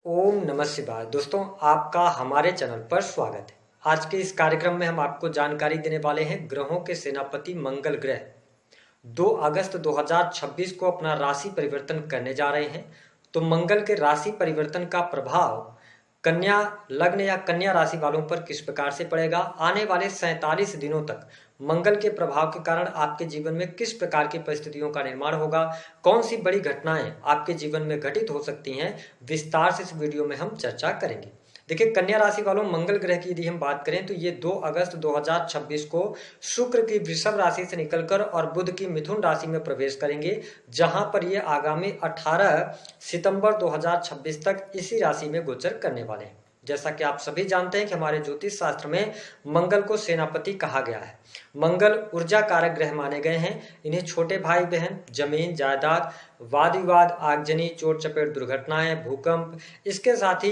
ओम नमः शिवाय। दोस्तों, आपका हमारे चैनल पर स्वागत है। आज के इस कार्यक्रम में हम आपको जानकारी देने वाले हैं ग्रहों के सेनापति मंगल ग्रह 2 अगस्त 2026 को अपना राशि परिवर्तन करने जा रहे हैं। तो मंगल के राशि परिवर्तन का प्रभाव कन्या लग्न या कन्या राशि वालों पर किस प्रकार से पड़ेगा, आने वाले 47 दिनों तक मंगल के प्रभाव के कारण आपके जीवन में किस प्रकार की परिस्थितियों का निर्माण होगा, कौन सी बड़ी घटनाएं आपके जीवन में घटित हो सकती हैं, विस्तार से इस वीडियो में हम चर्चा करेंगे। देखिए, कन्या राशि वालों, मंगल ग्रह की यदि हम बात करें तो ये 2 अगस्त 2026 को शुक्र की वृषभ राशि से निकलकर और बुध की मिथुन राशि में प्रवेश करेंगे, जहां पर ये आगामी 18 सितंबर 2026 तक इसी राशि में गोचर करने वाले हैं। जैसा कि आप सभी जानते हैं कि हमारे ज्योतिष शास्त्र में मंगल को सेनापति कहा गया है। मंगल ऊर्जा कारक ग्रह माने गए हैं। इन्हें छोटे भाई बहन, जमीन जायदाद, वाद विवाद, आगजनी, चोट चपेट दुर्घटनाएं, भूकंप, इसके साथ ही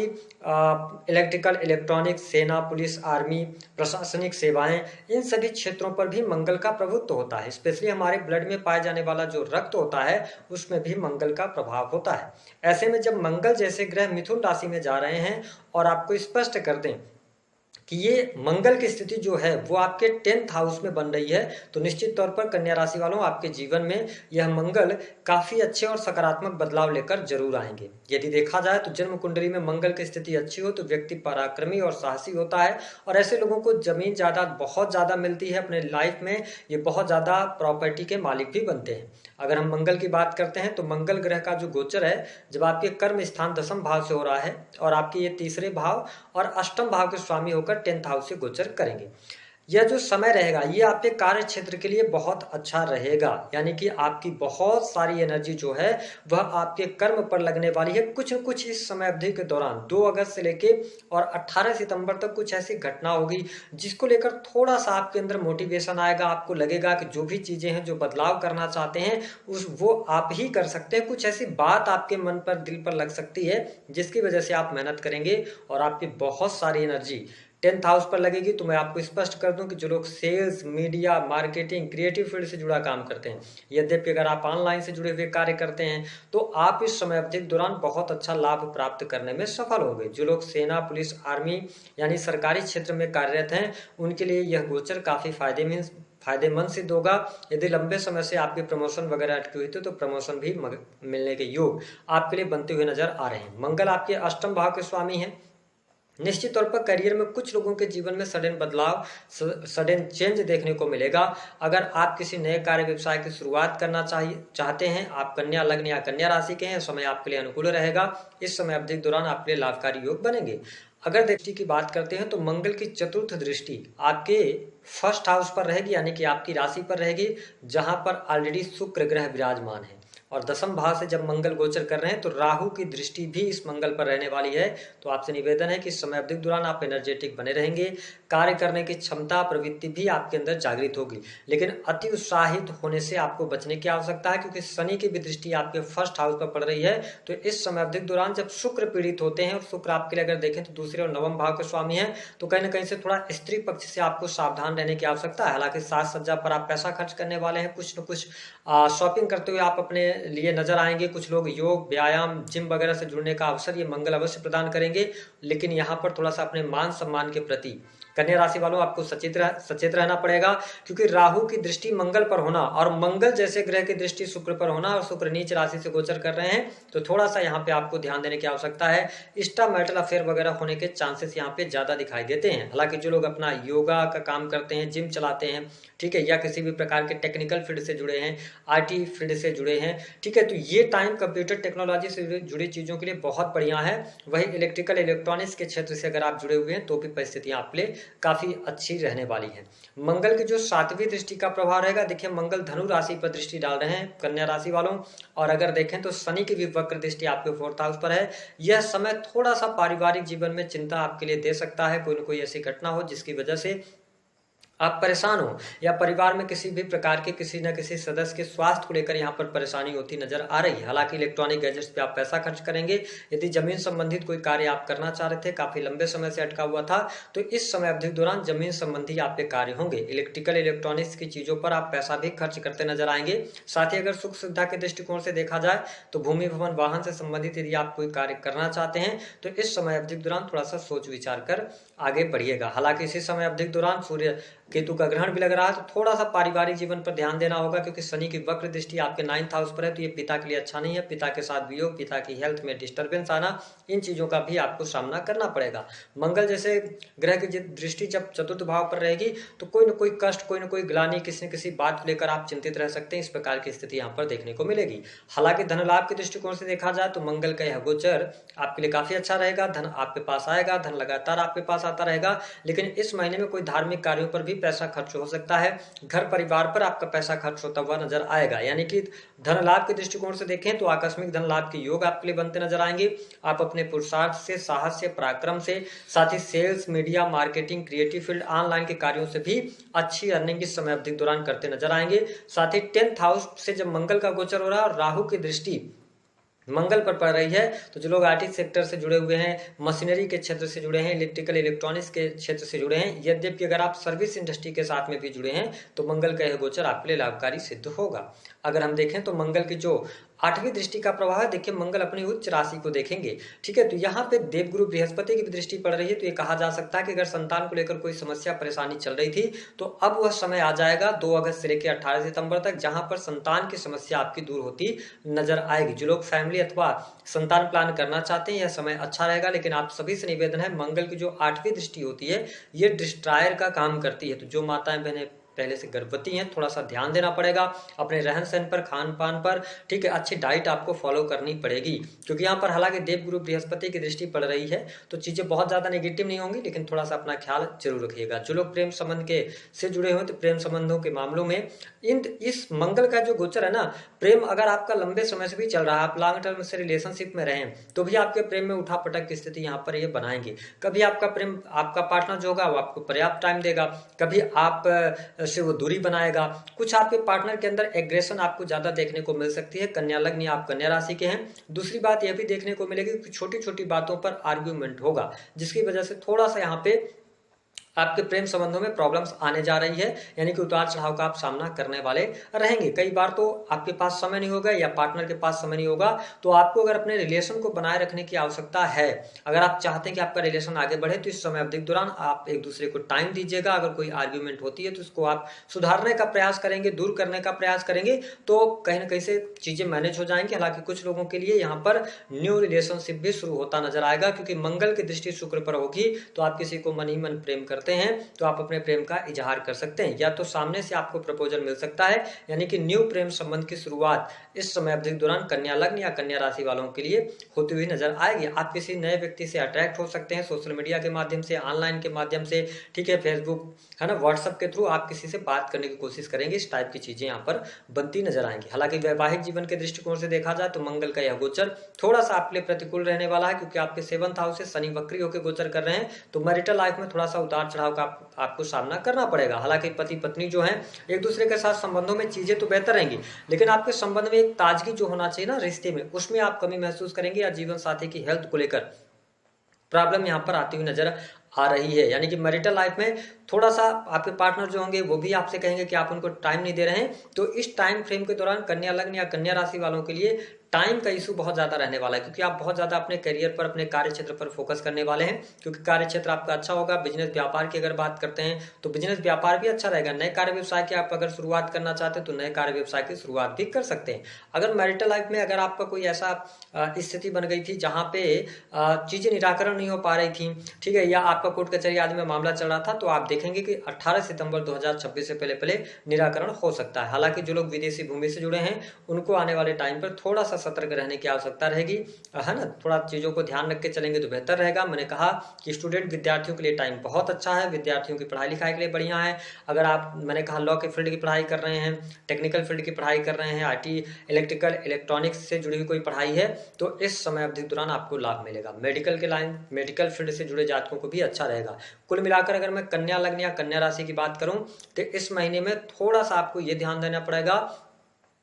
इलेक्ट्रिकल, इलेक्ट्रॉनिक्स, सेना, पुलिस, आर्मी, प्रशासनिक सेवाएं, इन सभी क्षेत्रों पर भी मंगल का प्रभुत्व होता है। स्पेशली हमारे ब्लड में पाए जाने वाला जो रक्त होता है उसमें भी मंगल का प्रभाव होता है। ऐसे में जब मंगल जैसे ग्रह मिथुन राशि में जा रहे हैं और आपको स्पष्ट कर दें कि ये मंगल की स्थिति जो है वो आपके 10th हाउस में बन रही है, तो निश्चित तौर पर कन्या राशि वालों, आपके जीवन में यह मंगल काफी अच्छे और सकारात्मक बदलाव लेकर जरूर आएंगे। यदि देखा जाए तो जन्म कुंडली में मंगल की स्थिति अच्छी हो तो व्यक्ति पराक्रमी और साहसी होता है और ऐसे लोगों को जमीन जायदाद बहुत ज्यादा मिलती है अपने लाइफ में। ये बहुत ज्यादा प्रॉपर्टी के मालिक भी बनते हैं। अगर हम मंगल की बात करते हैं तो मंगल ग्रह का जो गोचर है, जब आपके कर्म स्थान 10th भाव से हो रहा है और आपके ये तीसरे भाव और अष्टम भाव के स्वामी होकर 10th हाउस से गोचर करेंगे। यह जो समय रहेगा ये आपके कार्य क्षेत्र के लिए बहुत अच्छा रहेगा, यानी कि आपकी बहुत सारी एनर्जी जो है वह आपके कर्म पर लगने वाली है। कुछ न कुछ इस समय अवधि के दौरान 2 अगस्त से लेके और 18 सितंबर तक कुछ ऐसी घटना होगी जिसको लेकर थोड़ा सा आपके अंदर मोटिवेशन आएगा। आपको लगेगा कि जो भी चीजें हैं, जो बदलाव करना चाहते हैं वो आप ही कर सकते हैं। कुछ ऐसी बात आपके मन पर, दिल पर लग सकती है जिसकी वजह से आप मेहनत करेंगे और आपकी बहुत सारी एनर्जी 10th हाउस पर लगेगी। तो मैं आपको स्पष्ट कर दूं कि जो लोग sales, media, marketing, creative field से जुड़ा काम करते हैं, यद्यपि अगर आप ऑनलाइन से जुड़े हुए कार्य करते हैं तो आप इस समय अवधि के दौरान बहुत अच्छा लाभ प्राप्त करने में सफल होंगे। जो लोग सेना, पुलिस, आर्मी यानी सरकारी क्षेत्र में कार्यरत हैं उनके लिए यह गोचर काफी फायदेमंद सिद्ध होगा। यदि लंबे समय से आपकी प्रमोशन वगैरह अटकी हुई थी तो प्रमोशन भी मिलने के योग आपके लिए बनते हुए नजर आ रहे हैं। मंगल आपके अष्टम भाव के स्वामी हैं। निश्चित तौर पर करियर में कुछ लोगों के जीवन में सडन बदलाव, सडन चेंज देखने को मिलेगा। अगर आप किसी नए कार्य व्यवसाय की शुरुआत करना चाहते हैं, आप कन्या लग्न या कन्या राशि के हैं, समय आपके लिए अनुकूल रहेगा। इस समय अवधि के दौरान आपके लिए लाभकारी योग बनेंगे। अगर दृष्टि की बात करते हैं तो मंगल की चतुर्थ दृष्टि आपके 1st हाउस पर रहेगी, यानी कि आपकी राशि पर रहेगी, जहां पर ऑलरेडी शुक्र ग्रह विराजमान है। और 10th भाव से जब मंगल गोचर कर रहे हैं तो राहु की दृष्टि भी इस मंगल पर रहने वाली है। तो आपसे निवेदन है कि इस समय अवधि के दौरान आप एनर्जेटिक बने रहेंगे। कार्य करने की क्षमता, प्रवृत्ति भी आपके अंदर जागृत होगी, लेकिन अति उत्साहित होने से आपको बचने की आवश्यकता है, क्योंकि शनि की भी दृष्टि आपके 1st हाउस पर पड़ रही है। तो इस समय अवधि के दौरान जब शुक्र पीड़ित होते हैं, और शुक्र आपके लिए अगर देखें तो दूसरे और 9वें भाव के स्वामी है, तो कहीं ना कहीं से थोड़ा स्त्री पक्ष से आपको सावधान रहने की आवश्यकता है। हालांकि साज सज्जा पर आप पैसा खर्च करने वाले हैं, कुछ न कुछ शॉपिंग करते हुए आप अपने लिए नजर आएंगे। कुछ लोग योग, व्यायाम, जिम वगैरह से जुड़ने का अवसर ये मंगल अवश्य प्रदान करेंगे, लेकिन यहाँ पर थोड़ा सा अपने मान सम्मान के प्रति कन्या राशि वालों आपको सचेत रहना पड़ेगा, क्योंकि राहु की दृष्टि मंगल पर होना और मंगल जैसे ग्रह की दृष्टि शुक्र पर होना और शुक्र नीच राशि से गोचर कर रहे हैं, तो थोड़ा सा यहाँ पे आपको ध्यान देने की आवश्यकता है। एक्स्ट्रा मैरिटल अफेयर वगैरह होने के चांसेस यहाँ पे ज्यादा दिखाई देते हैं। हालांकि जो लोग अपना योगा का काम करते हैं, जिम चलाते हैं, ठीक है, या किसी भी प्रकार के टेक्निकल फील्ड से जुड़े हैं, IT फील्ड से जुड़े हैं, ठीक है, तो ये टाइम कंप्यूटर टेक्नोलॉजी से जुड़ी चीजों के लिए बहुत बढ़िया है। वही इलेक्ट्रिकल, इलेक्ट्रॉनिक्स के क्षेत्र से अगर आप जुड़े हुए हैं तो भी परिस्थितियां आपके लिए काफी अच्छी रहने वाली है। मंगल की जो 7वीं दृष्टि का प्रभाव रहेगा, देखिए मंगल धनु राशि पर दृष्टि डाल रहे हैं कन्या राशि वालों, और अगर देखें तो शनि की भी वक्र दृष्टि आपके 4th हाउस पर है। यह समय थोड़ा सा पारिवारिक जीवन में चिंता आपके लिए दे सकता है। कोई न कोई ऐसी घटना हो जिसकी वजह से आप परेशान हो या परिवार में किसी भी प्रकार के किसी न किसी सदस्य के स्वास्थ्य को लेकर यहाँ पर परेशानी होती नजर आ रही है। हालांकि इलेक्ट्रॉनिक गैजेट्स पे आप पैसा खर्च करेंगे। यदि जमीन संबंधित कोई कार्य आप करना चाह रहे थे, काफी लंबे समय से अटका हुआ था, तो इस समय अवधि के दौरान जमीन संबंधी आपके कार्य होंगे। इलेक्ट्रिकल इलेक्ट्रॉनिक्स की चीजों पर आप पैसा भी खर्च करते नजर आएंगे। साथ ही अगर सुख सुविधा के दृष्टिकोण से देखा जाए तो भूमि भवन वाहन से संबंधित यदि आप कोई कार्य करना चाहते हैं तो इस समय अवधि के दौरान थोड़ा सा सोच विचार कर आगे बढ़िएगा। हालांकि इसी समय अवधि के दौरान सूर्य केतु का ग्रहण भी लग रहा है, तो थोड़ा सा पारिवारिक जीवन पर ध्यान देना होगा, क्योंकि शनि की वक्र दृष्टि आपके 9th हाउस पर है, तो ये पिता के लिए अच्छा नहीं है। पिता के साथ वियोग, पिता की हेल्थ में डिस्टर्बेंस आना, इन चीजों का भी आपको सामना करना पड़ेगा। मंगल जैसे ग्रह की दृष्टि जब चतुर्थ भाव पर रहेगी तो कोई न कोई कष्ट, कोई न कोई ग्लानि, किसी न किसी बात को लेकर आप चिंतित रह सकते हैं। इस प्रकार की स्थिति यहाँ पर देखने को मिलेगी। हालांकि धन लाभ के दृष्टिकोण से देखा जाए तो मंगल का यह गोचर आपके लिए काफी अच्छा रहेगा। धन आपके पास आएगा, धन लगातार आपके पास आता रहेगा, लेकिन इस महीने में कोई धार्मिक कार्यों पर भी पैसा खर्च हो सकता है। घर परिवार पर आपका पैसा खर्च होता हुआ नजर आएगा। यानी कि धन लाभ के दृष्टिकोण से देखें तो आकस्मिक धन लाभ के योग आपके लिए बनते नजर आएंगे। आप अपने पुरुषार्थ से, साहस से, पराक्रम से, साथ ही sales, media, marketing, creative field, online के कार्यों से भी अच्छी अर्निंग इस समय अवधि के दौरान करते नजर आएंगे। साथ ही 10th हाउस से जब मंगल का गोचर हो रहा है और राहु की दृष्टि मंगल पर पड़ रही है, तो जो लोग आईटी सेक्टर से जुड़े हुए हैं, मशीनरी के क्षेत्र से जुड़े हैं, इलेक्ट्रिकल इलेक्ट्रॉनिक्स के क्षेत्र से जुड़े हैं, यद्यपि अगर आप सर्विस इंडस्ट्री के साथ में भी जुड़े हैं तो मंगल का यह गोचर आपके लिए लाभकारी सिद्ध होगा। अगर हम देखें तो मंगल की जो 8वीं दृष्टि का प्रभाव है, देखिए मंगल अपनी उच्च राशि को देखेंगे। ठीक है, तो यहाँ पे देवगुरु बृहस्पति की भी दृष्टि पड़ रही है, तो ये कहा जा सकता है कि अगर संतान को लेकर कोई समस्या परेशानी चल रही थी तो अब वह समय आ जाएगा 2 अगस्त से लेकर 18 सितंबर तक, जहां पर संतान की समस्या आपकी दूर होती नजर आएगी। जो लोग फैमिली अथवा संतान प्लान करना चाहते हैं यह समय अच्छा रहेगा, लेकिन आप सभी से निवेदन है, मंगल की जो 8वीं दृष्टि होती है ये डिस्ट्रायर का काम करती है। तो जो माताएं बहनें पहले से गर्भवती हैं, थोड़ा सा ध्यान देना पड़ेगा अपने रहन सहन पर, खान पान पर। ठीक है, अच्छी डाइट आपको फॉलो करनी पड़ेगी, क्योंकि यहाँ पर हालांकि देवगुरु बृहस्पति की दृष्टि पड़ रही है तो चीजें बहुत ज्यादा नेगेटिव नहीं होंगी, लेकिन थोड़ा सा अपना ख्याल जरूर रखिएगा। जो लोग प्रेम संबंध के से जुड़े हुए तो प्रेम संबंधों के मामलों में इस मंगल का जो गोचर है ना, प्रेम अगर आपका लंबे समय से भी चल रहा है, आप लॉन्ग टर्म से रिलेशनशिप में रहें तो भी आपके प्रेम में उठापटक की स्थिति यहाँ पर ये बनाएंगे। कभी आपका प्रेम, आपका पार्टनर जो होगा वो आपको पर्याप्त टाइम देगा, कभी आप से वो दूरी बनाएगा। कुछ आपके पार्टनर के अंदर एग्रेशन आपको ज्यादा देखने को मिल सकती है। कन्या लग्न या आप कन्या राशि के हैं। दूसरी बात यह भी देखने को मिलेगी कि छोटी छोटी बातों पर आर्ग्यूमेंट होगा, जिसकी वजह से थोड़ा सा यहाँ पे आपके प्रेम संबंधों में प्रॉब्लम्स आने जा रही है, यानी कि उतार चढ़ाव का आप सामना करने वाले रहेंगे। कई बार तो आपके पास समय नहीं होगा या पार्टनर के पास समय नहीं होगा, तो आपको अगर अपने रिलेशन को बनाए रखने की आवश्यकता है, अगर आप चाहते हैं कि आपका रिलेशन आगे बढ़े, तो इस समय अवधि के दौरान आप एक दूसरे को टाइम दीजिएगा। अगर कोई आर्ग्यूमेंट होती है तो उसको आप सुधारने का प्रयास करेंगे, दूर करने का प्रयास करेंगे, तो कहीं ना कहीं से चीजें मैनेज हो जाएंगी। हालांकि कुछ लोगों के लिए यहाँ पर न्यू रिलेशनशिप भी शुरू होता नजर आएगा, क्योंकि मंगल की दृष्टि शुक्र पर होगी, तो आप किसी को मन ही मन प्रेम करते हैं तो आप अपने प्रेम का इजहार कर सकते हैं, या तो सामने से आपको प्रपोजल मिल सकता है, यानी कि न्यू प्रेम संबंध की शुरुआत इस समय अवधि के दौरान कन्या लग्न या कन्या राशि वालों के लिए होती हुई नजर आएगी। आप किसी नए व्यक्ति से अट्रैक्ट हो सकते हैं, सोशल मीडिया के माध्यम से, ऑनलाइन के माध्यम से, ठीक है, फेसबुक है ना, व्हाट्सएप के थ्रू आप किसी से बात करने की कोशिश करेंगे। इस टाइप की चीजें यहाँ पर बनती नजर आएंगी। हालांकि वैवाहिक जीवन के दृष्टिकोण से देखा जाए तो मंगल का यह गोचर थोड़ा सा आपके लिए प्रतिकूल रहने वाला है, क्योंकि आपके 7th हाउस से शनि वक्री होकर गोचर कर रहे हैं, तो मैरिटल लाइफ में थोड़ा सा उतार चढ़ाव का आपको सामना करना पड़ेगा। हालांकि पति पत्नी जो है एक दूसरे के साथ संबंधों में चीजें तो बेहतर रहेंगी, लेकिन आपके संबंध में एक ताजगी जो होना चाहिए ना रिश्ते में, उसमें आप कमी महसूस करेंगे, या जीवन साथी की हेल्थ को लेकर प्रॉब्लम यहाँ पर आती हुई नजर आ रही है। यानी कि मैरिटल लाइफ में थोड़ा सा आपके पार्टनर जो होंगे वो भी आपसे कहेंगे कि आप उनको टाइम नहीं दे रहे हैं, तो इस टाइम फ्रेम के दौरान कन्या लग्न या कन्या राशि वालों के लिए टाइम का इशू बहुत ज्यादा रहने वाला है, क्योंकि आप बहुत ज्यादा अपने करियर पर, अपने कार्य क्षेत्र पर फोकस करने वाले हैं, क्योंकि कार्य क्षेत्र आपका अच्छा होगा। बिजनेस व्यापार की अगर बात करते हैं तो बिजनेस व्यापार भी अच्छा रहेगा। नए कार्य व्यवसाय की आप अगर शुरुआत करना चाहते हैं तो नए कार्य व्यवसाय की शुरुआत भी कर सकते हैं। अगर मैरिटल लाइफ में अगर आपका कोई ऐसा स्थिति बन गई थी जहां पे चीजें निराकरण नहीं हो पा रही थी, ठीक है, या आपका कोर्ट कचहरी आदि में मामला चल रहा था, तो आप देखेंगे कि 18 सितंबर 2026 से पहले पहले निराकरण हो सकता है। हालांकि जो लोग विदेशी भूमि से जुड़े हैं उनको आने वाले टाइम पर थोड़ा सा सतर्क रहने की आवश्यकता रहेगी, है ना, थोड़ा चीजों को ध्यान रख के चलेंगे तो बेहतर रहेगा। मैंने कहा कि स्टूडेंट विद्यार्थियों के लिए टाइम बहुत अच्छा है, विद्यार्थियों की पढ़ाई लिखाई के लिए बढ़िया है। अगर आप, मैंने कहा, लॉ के फील्ड की पढ़ाई कर रहे हैं, टेक्निकल फील्ड की पढ़ाई कर रहे हैं, आईटी इलेक्ट्रिकल इलेक्ट्रॉनिक्स से जुड़ी हुई कोई पढ़ाई है, तो इस समय अवधि के दौरान आपको लाभ मिलेगा। मेडिकल के लाइन, मेडिकल फील्ड से जुड़े जातकों को भी अच्छा अच्छा रहेगा। कुल मिलाकर अगर मैं कन्या लग्न या कन्या राशि की बात करूं तो इस महीने में थोड़ा सा आपको ये ध्यान देना पड़ेगा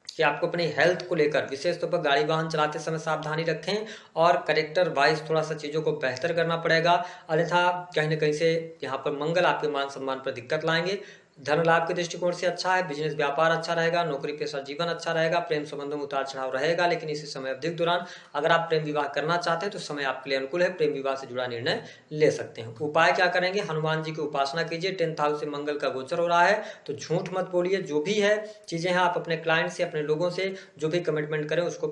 कि आपको अपनी हेल्थ को लेकर विशेष तौर पर गाड़ी वाहन चलाते समय सावधानी रखें और करेक्टर वाइज थोड़ा सा चीज़ों को बेहतर करना पड़ेगा, अन्यथा कहीं ना कहीं से यहाँ पर मंगल आपके मान सम्मान पर दिक्कत लाएंगे। धन लाभ के दृष्टिकोण से अच्छा है, बिजनेस व्यापार अच्छा रहेगा, नौकरी पेशा जीवन अच्छा रहेगा, प्रेम संबंधों में उतार चढ़ाव रहेगा, लेकिन इसी समय अवधि के दौरान अगर आप प्रेम विवाह करना चाहते हैं तो समय आपके लिए अनुकूल है, प्रेम विवाह से जुड़ा निर्णय ले सकते हैं। उपाय क्या करेंगे, हनुमान जी की उपासना कीजिए। 10th हाउस से मंगल का गोचर हो रहा है तो झूठ मत बोलिए, जो भी है चीजें हैं आप अपने क्लाइंट से, अपने लोगों से जो भी कमिटमेंट करें उसको